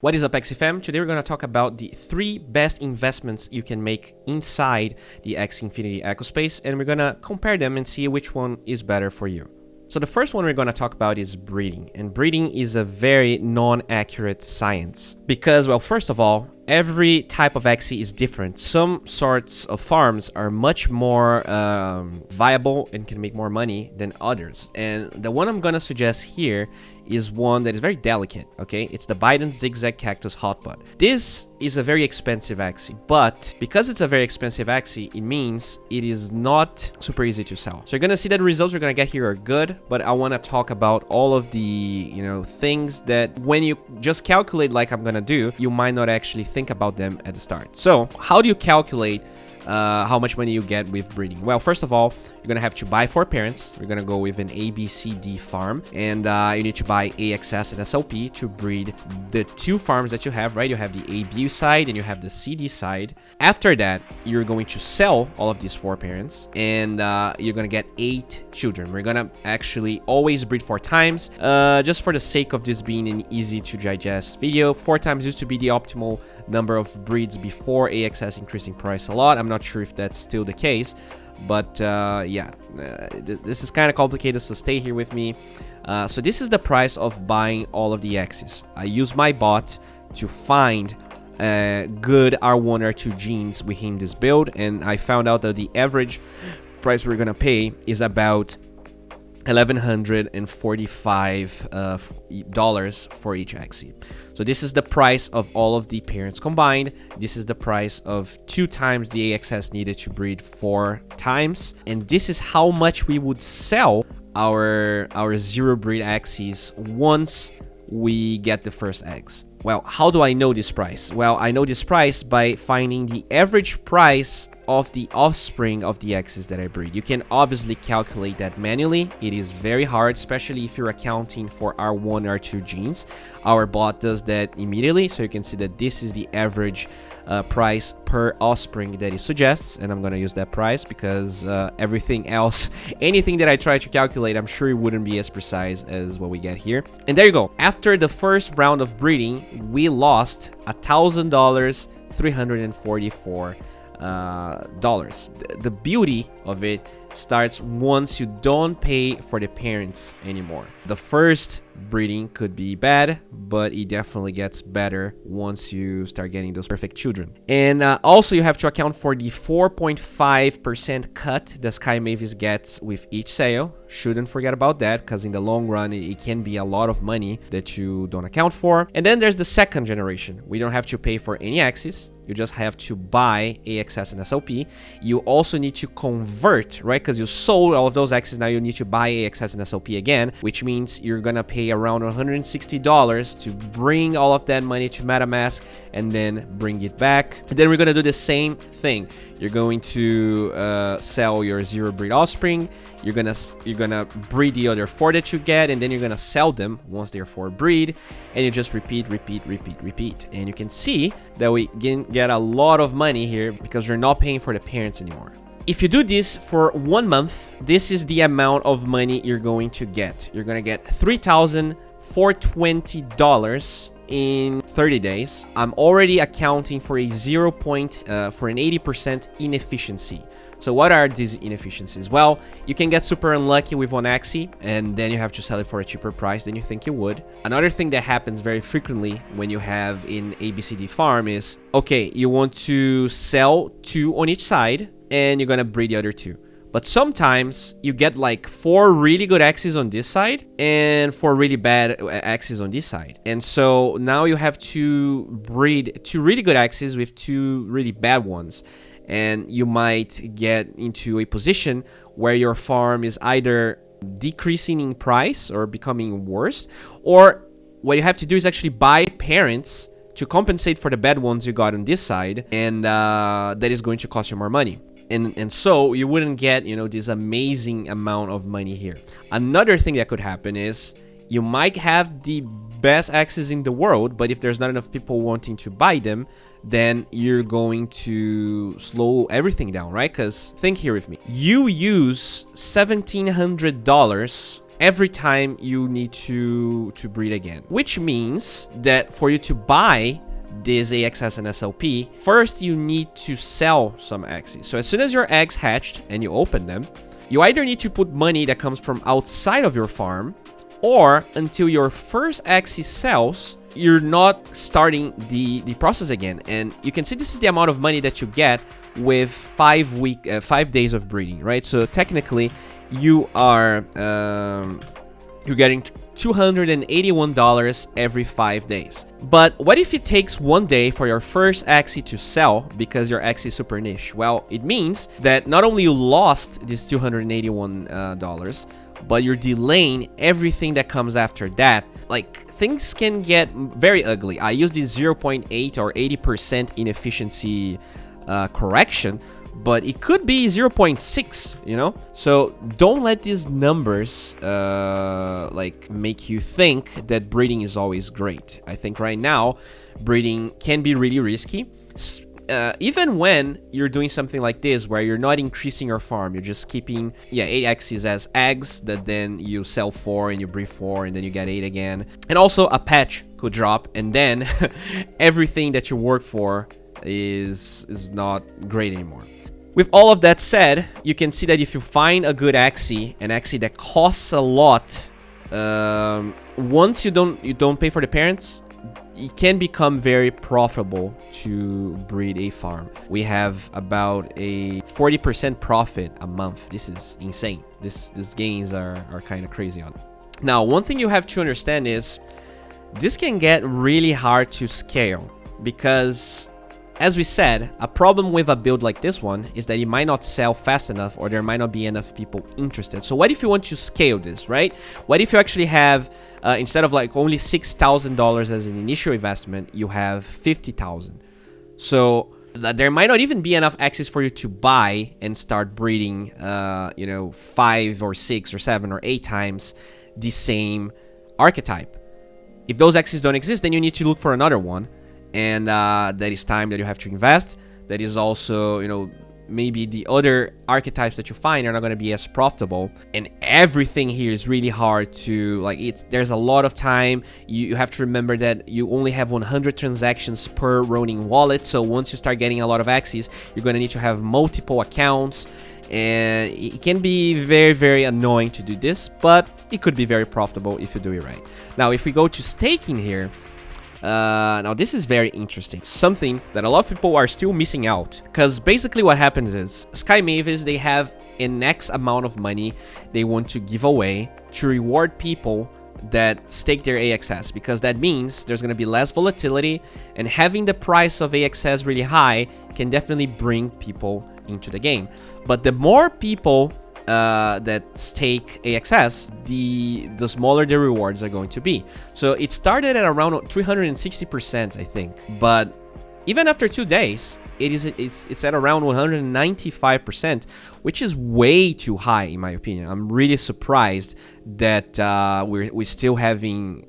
What is up, Axie fam? Today we're going to talk about the 3 best investments you can make inside the Axie Infinity ecospace, and we're going to compare them and see which one is better for you. So the first one we're going to talk about is breeding, and breeding is a very non-accurate science because, well, first of all, every type of Axie is different. Some sorts of farms are much more viable and can make more money than others. And the one I'm gonna suggest here is one that is very delicate, okay? It's the Biden Zigzag Cactus Hotpot. This is a very expensive Axie, but because it's a very expensive Axie, it means it is not super easy to sell. So you're gonna see that the results we're gonna get here are good, but I wanna talk about all of the, things that when you just calculate like I'm gonna do, you might not actually think about them at the start. So how do you calculate how much money you get with breeding? Well, first of all, you're gonna have to buy 4 parents. We're gonna go with an ABCD farm, and you need to buy AXS and SLP to breed the 2 farms that you have, right? You have the AB side and you have the CD side. After that, you're going to sell all of these 4 parents, and you're gonna get 8 children. We're gonna actually always breed 4 times, just for the sake of this being an easy to digest video. 4 times used to be the optimal number of breeds before AXS increasing price a lot. I'm not sure if that's still the case, but this is kind of complicated, so stay here with me. So this is the price of buying all of the Axies. I use my bot to find good R1 R2 genes within this build, and I found out that the average price we're gonna pay is about $1,145 for each Axie. So this is the price of all of the parents combined. This is the price of 2 times the AXS needed to breed 4 times. And this is how much we would sell our 0 breed Axies once we get the first eggs. Well, how do I know this price? Well, I know this price by finding the average price of the offspring of the Axies that I breed. You can obviously calculate that manually. It is very hard, especially if you're accounting for R1, R2 genes. Our bot does that immediately, so you can see that this is the average price per offspring that it suggests, and I'm gonna use that price because everything else, anything that I try to calculate, I'm sure it wouldn't be as precise as what we get here. And there you go. After the first round of breeding, we lost $1,000, $344. The beauty of it starts once you don't pay for the parents anymore. The first breeding could be bad, but it definitely gets better once you start getting those perfect children. And also you have to account for the 4.5% cut that Sky Mavis gets with each sale. Shouldn't forget about that, because in the long run it can be a lot of money that you don't account for. And then there's the second generation. We don't have to pay for any Axies. You just have to buy AXS and SLP. You also need to convert, right? Because you sold all of those Axies, now you need to buy AXS and SLP again, which means you're gonna pay around $160 to bring all of that money to MetaMask and then bring it back. And then we're gonna do the same thing. You're going to sell your 0 breed offspring. You're gonna breed the other 4 that you get, and then you're gonna sell them once they're 4 breed, and you just repeat. And you can see that we get a lot of money here because you're not paying for the parents anymore. If you do this for 1 month, this is the amount of money you're going to get. You're gonna get $3,420 in 30 days. I'm already accounting for a 80% inefficiency. So what are these inefficiencies? Well, you can get super unlucky with one Axie, and then you have to sell it for a cheaper price than you think you would. Another thing that happens very frequently when you have an ABCD farm is, okay, you want to sell 2 on each side, and you're gonna breed the other 2. But sometimes you get like 4 really good Axies on this side and 4 really bad Axies on this side. And so now you have to breed 2 really good Axies with 2 really bad ones. And you might get into a position where your farm is either decreasing in price or becoming worse, or what you have to do is actually buy parents to compensate for the bad ones you got on this side, and that is going to cost you more money. And so you wouldn't get, this amazing amount of money here. Another thing that could happen is you might have the best Axies in the world, but if there's not enough people wanting to buy them, then you're going to slow everything down, right? Because think here with me. You use $1,700 every time you need to breed again, which means that for you to buy this AXS and SLP, first you need to sell some axies. So as soon as your eggs hatched and you open them, you either need to put money that comes from outside of your farm, or until your first axie sells, you're not starting the process again. And you can see this is the amount of money that you get with 5 days of breeding, right? So technically you are you're getting $281 every 5 days. But what if it takes 1 day for your first axie to sell because your axie is super niche? Well, it means that not only you lost this $281, but you're delaying everything that comes after that. Like, things can get very ugly. I use this 0.8 or 80% inefficiency correction, but it could be 0.6, you know? So don't let these numbers like make you think that breeding is always great. I think right now breeding can be really risky, even when you're doing something like this where you're not increasing your farm, you're just keeping 8 axies as eggs that then you sell 4 and you breed 4 and then you get 8 again. And also a patch could drop and then everything that you worked for is not great anymore. With all of that said, you can see that if you find a good axie, an axie that costs a lot, once you don't pay for the parents, it can become very profitable to breed a farm. We have about a 40% profit a month. This is insane. These gains are kind of crazy on it. Now, one thing you have to understand is this can get really hard to scale because, as we said, a problem with a build like this one is that it might not sell fast enough or there might not be enough people interested. So what if you want to scale this, right? What if you actually have, instead of like only $6,000 as an initial investment, you have $50,000. So there might not even be enough access for you to buy and start breeding, 5 or 6 or 7 or 8 times the same archetype. If those axes don't exist, then you need to look for another one. And that is time that you have to invest. That is also, maybe the other archetypes that you find are not going to be as profitable. And everything here is really hard to, there's a lot of time. You have to remember that you only have 100 transactions per Ronin wallet. So once you start getting a lot of axes, you're going to need to have multiple accounts. And it can be very, very annoying to do this, but it could be very profitable if you do it right. Now, if we go to staking here, now this is very interesting, something that a lot of people are still missing out, because basically what happens is Sky Mavis, they have an X amount of money they want to give away to reward people that stake their AXS, because that means there's going to be less volatility, and having the price of AXS really high can definitely bring people into the game. But the more people that stake AXS, the smaller the rewards are going to be. So it started at around 360%, I think, but even after 2 days, it's at around 195%, which is way too high in my opinion. I'm really surprised that we're still having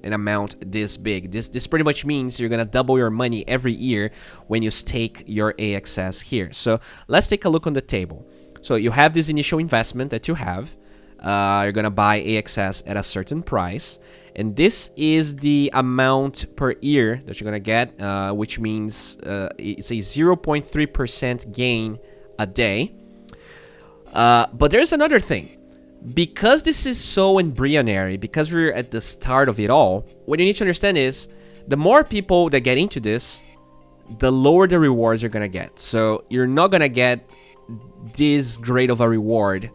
an amount this big. This pretty much means you're gonna double your money every year when you stake your AXS here. So let's take a look on the table. So you have this initial investment that you have. You're going to buy AXS at a certain price. And this is the amount per year that you're going to get, which means it's a 0.3% gain a day. But there's another thing. Because this is so embryonic, because we're at the start of it all, what you need to understand is the more people that get into this, the lower the rewards you're going to get. So you're not going to get this great of a reward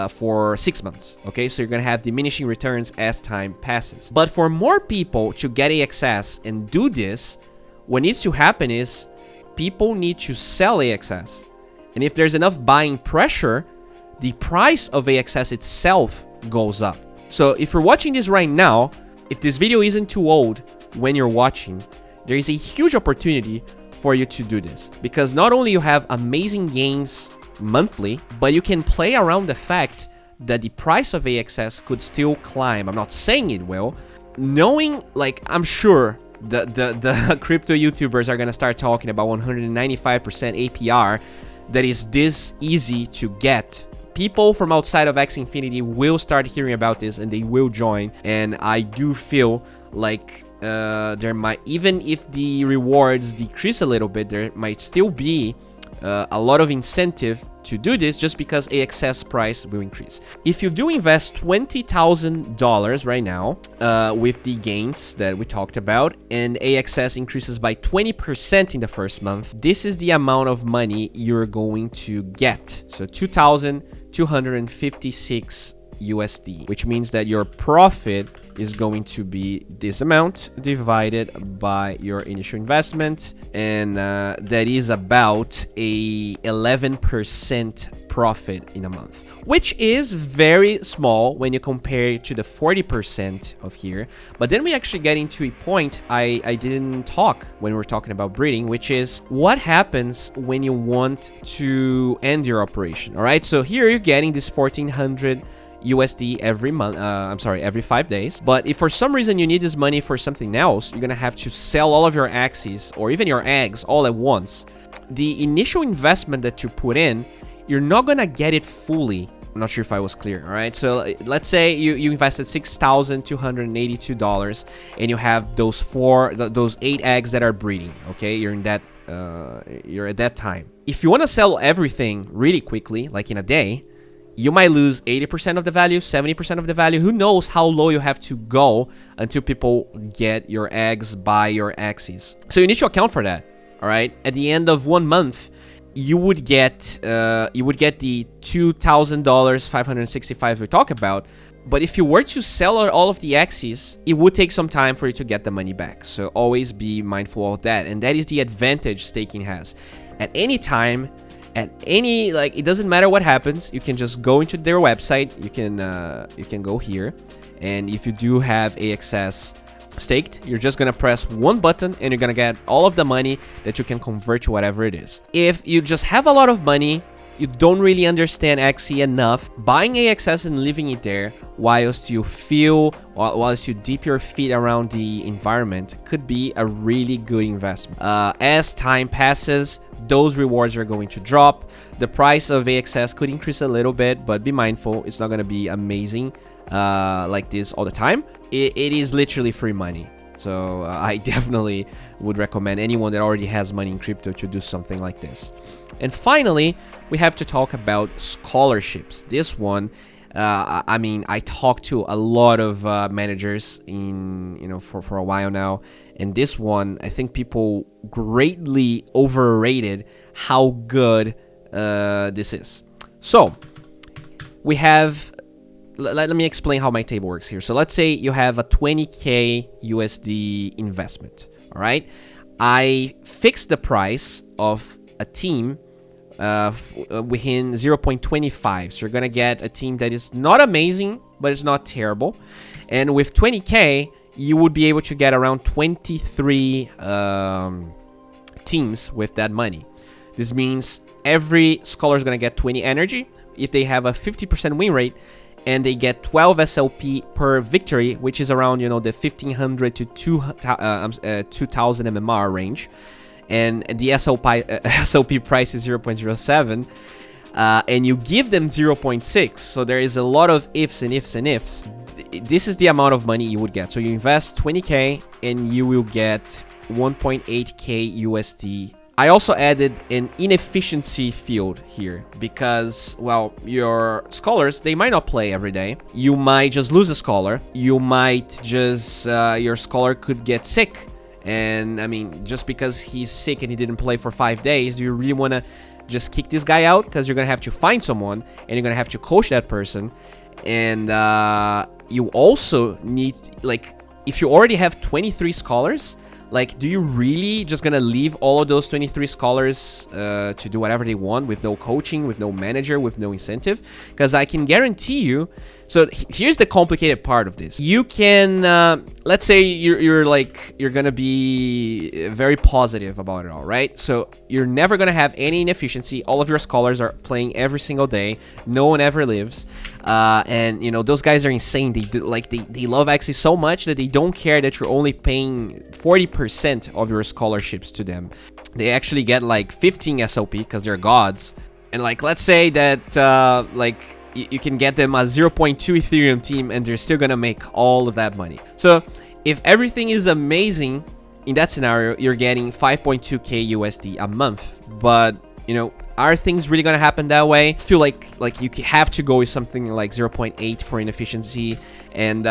for 6 months, okay? So you're gonna have diminishing returns as time passes. But for more people to get AXS and do this, what needs to happen is people need to sell AXS. And if there's enough buying pressure, the price of AXS itself goes up. So if you're watching this right now, if this video isn't too old when you're watching, there is a huge opportunity for you to do this, because not only you have amazing gains monthly, but you can play around the fact that the price of AXS could still climb. I'm not saying it will. Knowing, I'm sure the crypto YouTubers are gonna start talking about 195% APR that is this easy to get people from outside of Axie Infinity will start hearing about this and they will join. And I do feel like there might, even if the rewards decrease a little bit, there might still be a lot of incentive to do this, just because AXS price will increase. If you do invest $20,000 right now with the gains that we talked about, and AXS increases by 20% in the first month, this is the amount of money you're going to get. So 2,256 USD, which means that your profit is going to be this amount divided by your initial investment, and that is about a 11% profit in a month, which is very small when you compare it to the 40% of here. But then we actually get into a point I didn't talk when we were talking about breeding, which is what happens when you want to end your operation. All right, so here you're getting this 1,400 USD every month, every 5 days. But if for some reason you need this money for something else, you're gonna have to sell all of your axies or even your eggs all at once. The initial investment that you put in, you're not gonna get it fully. I'm not sure if I was clear. All right, so let's say you invested $6,282 and you have those 8 eggs that are breeding. Okay, you're in that you're at that time. If you want to sell everything really quickly, like in a day, you might lose 80% of the value, 70% of the value. Who knows how low you have to go until people get your eggs, buy your axies. So you need to account for that. All right. At the end of 1 month, you would get the $2,000, 565 we talk about. But if you were to sell all of the axies, it would take some time for you to get the money back. So always be mindful of that. And that is the advantage staking has. At any time, it doesn't matter what happens, you can just go into their website. You can go here, and if you do have AXS staked, you're just gonna press one button and you're gonna get all of the money that you can convert to whatever it is. If you just have a lot of money, you don't really understand Axie enough, buying AXS and leaving it there whilst you dip your feet around the environment could be a really good investment. As time passes, those rewards are going to drop. The price of AXS could increase a little bit, but be mindful, it's not going to be amazing like this all the time. It is literally free money. So I definitely would recommend anyone that already has money in crypto to do something like this. And finally, we have to talk about scholarships. This one, I mean, I talked to a lot of managers for a while now, and this one, I think people greatly overrated how good this is. So we have, let me explain how my table works here. So let's say you have a 20K USD investment. All right, I fixed the price of a team within 0.25. So you're gonna get a team that is not amazing, but it's not terrible. And with 20K, you would be able to get around 23 teams with that money. This means every scholar is gonna get 20 energy. If they have a 50% win rate, and they get 12 SLP per victory, which is around, the 1,500 to 2,000 MMR range. And the SLP price is 0.07. And you give them 0.6. So there is a lot of ifs and ifs and ifs. This is the amount of money you would get. So you invest 20K and you will get 1.8K USD. I also added an inefficiency field here because, well, your scholars, they might not play every day. You might just lose a scholar. You might just, your scholar could get sick. And I mean, just because he's sick and he didn't play for 5 days, do you really want to just kick this guy out? Because you're going to have to find someone and you're going to have to coach that person. And you also need, like, if you already have 23 scholars, like, do you really just gonna leave all of those 23 scholars to do whatever they want with no coaching, with no manager, with no incentive? Because I can guarantee you, so here's the complicated part of this. You can, let's say you're gonna be very positive about it all, right? So you're never gonna have any inefficiency. All of your scholars are playing every single day. No one ever lives. And those guys are insane. They love Axie so much that they don't care that you're only paying 40% of your scholarships to them. They actually get like 15 SLP because they're gods. And like, let's say that like you can get them a 0.2 Ethereum team and they're still gonna make all of that money. So if everything is amazing in that scenario, you're getting 5.2k USD a month. But you know, are things really gonna happen that way? I feel like you have to go with something like 0.8 for inefficiency. And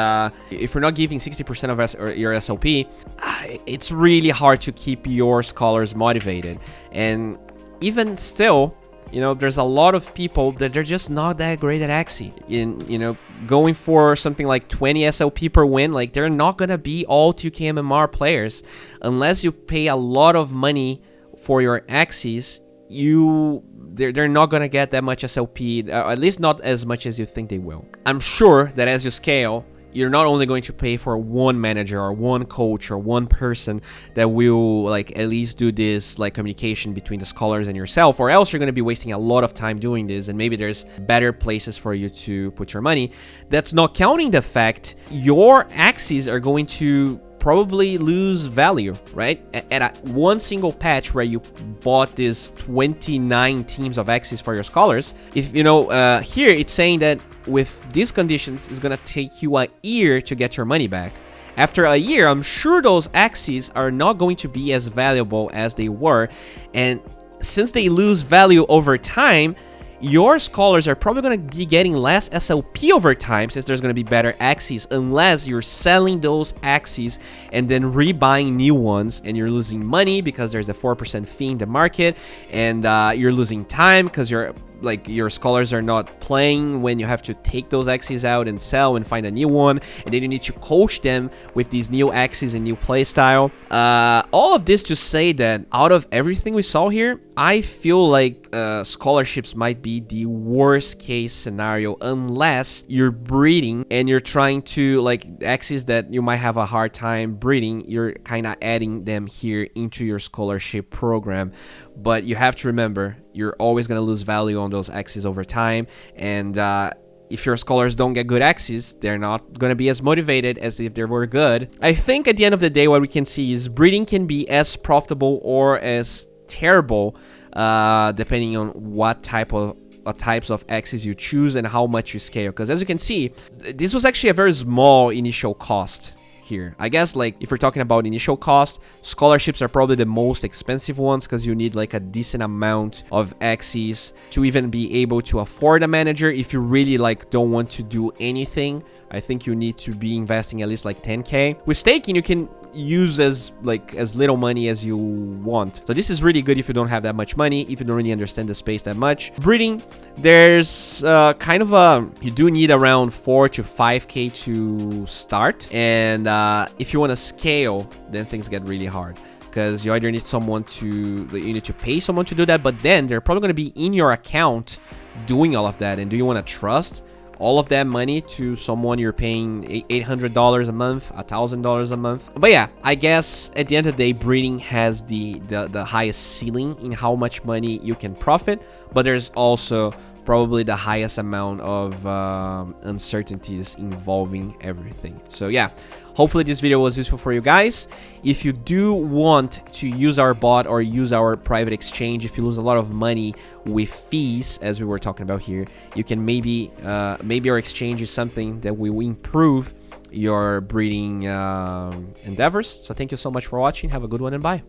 if you're not giving 60% of your SLP, it's really hard to keep your scholars motivated. And even still, you know, there's a lot of people that they're just not that great at Axie. You know, going for something like 20 SLP per win, like they're not gonna be all 2K MMR players unless you pay a lot of money for your Axies. They're not gonna get that much SLP, at least not as much as you think they will. I'm sure that as you scale, you're not only going to pay for one manager or one coach or one person that will like at least do this like communication between the scholars and yourself, or else you're going to be wasting a lot of time doing this, and maybe there's better places for you to put your money. That's not counting the fact your Axies are going to probably lose value, right? At one single patch where you bought this 29 teams of Axies for your scholars, if you know, here it's saying that with these conditions, it's gonna take you a year to get your money back. After a year, I'm sure those Axies are not going to be as valuable as they were, and since they lose value over time, your scholars are probably going to be getting less SLP over time, since there's going to be better Axies, unless you're selling those Axies and then rebuying new ones, and you're losing money because there's a 4% fee in the market, and you're losing time because your scholars are not playing when you have to take those Axies out and sell and find a new one, and then you need to coach them with these new Axies and new playstyle. All of this to say that out of everything we saw here, I feel like scholarships might be the worst case scenario, unless you're breeding and you're trying to, like, Axies that you might have a hard time breeding, you're kind of adding them here into your scholarship program. But you have to remember, you're always going to lose value on those Axies over time, and if your scholars don't get good Axies, they're not going to be as motivated as if they were good. I think at the end of the day, what we can see is breeding can be as profitable or as terrible, depending on what types of Axies you choose and how much you scale. Because as you can see, this was actually a very small initial cost here. I guess, like, if we're talking about initial cost, scholarships are probably the most expensive ones, because you need like a decent amount of Axies to even be able to afford a manager. If you really like don't want to do anything, I think you need to be investing at least like 10k. With staking, you can use as little money as you want. So this is really good if you don't have that much money, if you don't really understand the space that much. Breeding, there's kind of you do need around 4 to 5k to start, and if you want to scale, then things get really hard, because you either need you need to pay someone to do that, but then they're probably going to be in your account doing all of that, and do you want to trust all of that money to someone you're paying $800 a month, $1,000 a month? But yeah, I guess at the end of the day, breeding has the highest ceiling in how much money you can profit, but there's also probably the highest amount of uncertainties involving everything. So yeah, hopefully this video was useful for you guys. If you do want to use our bot or use our private exchange, if you lose a lot of money with fees, as we were talking about here, you can maybe our exchange is something that will improve your breeding endeavors. So thank you so much for watching. Have a good one, and bye.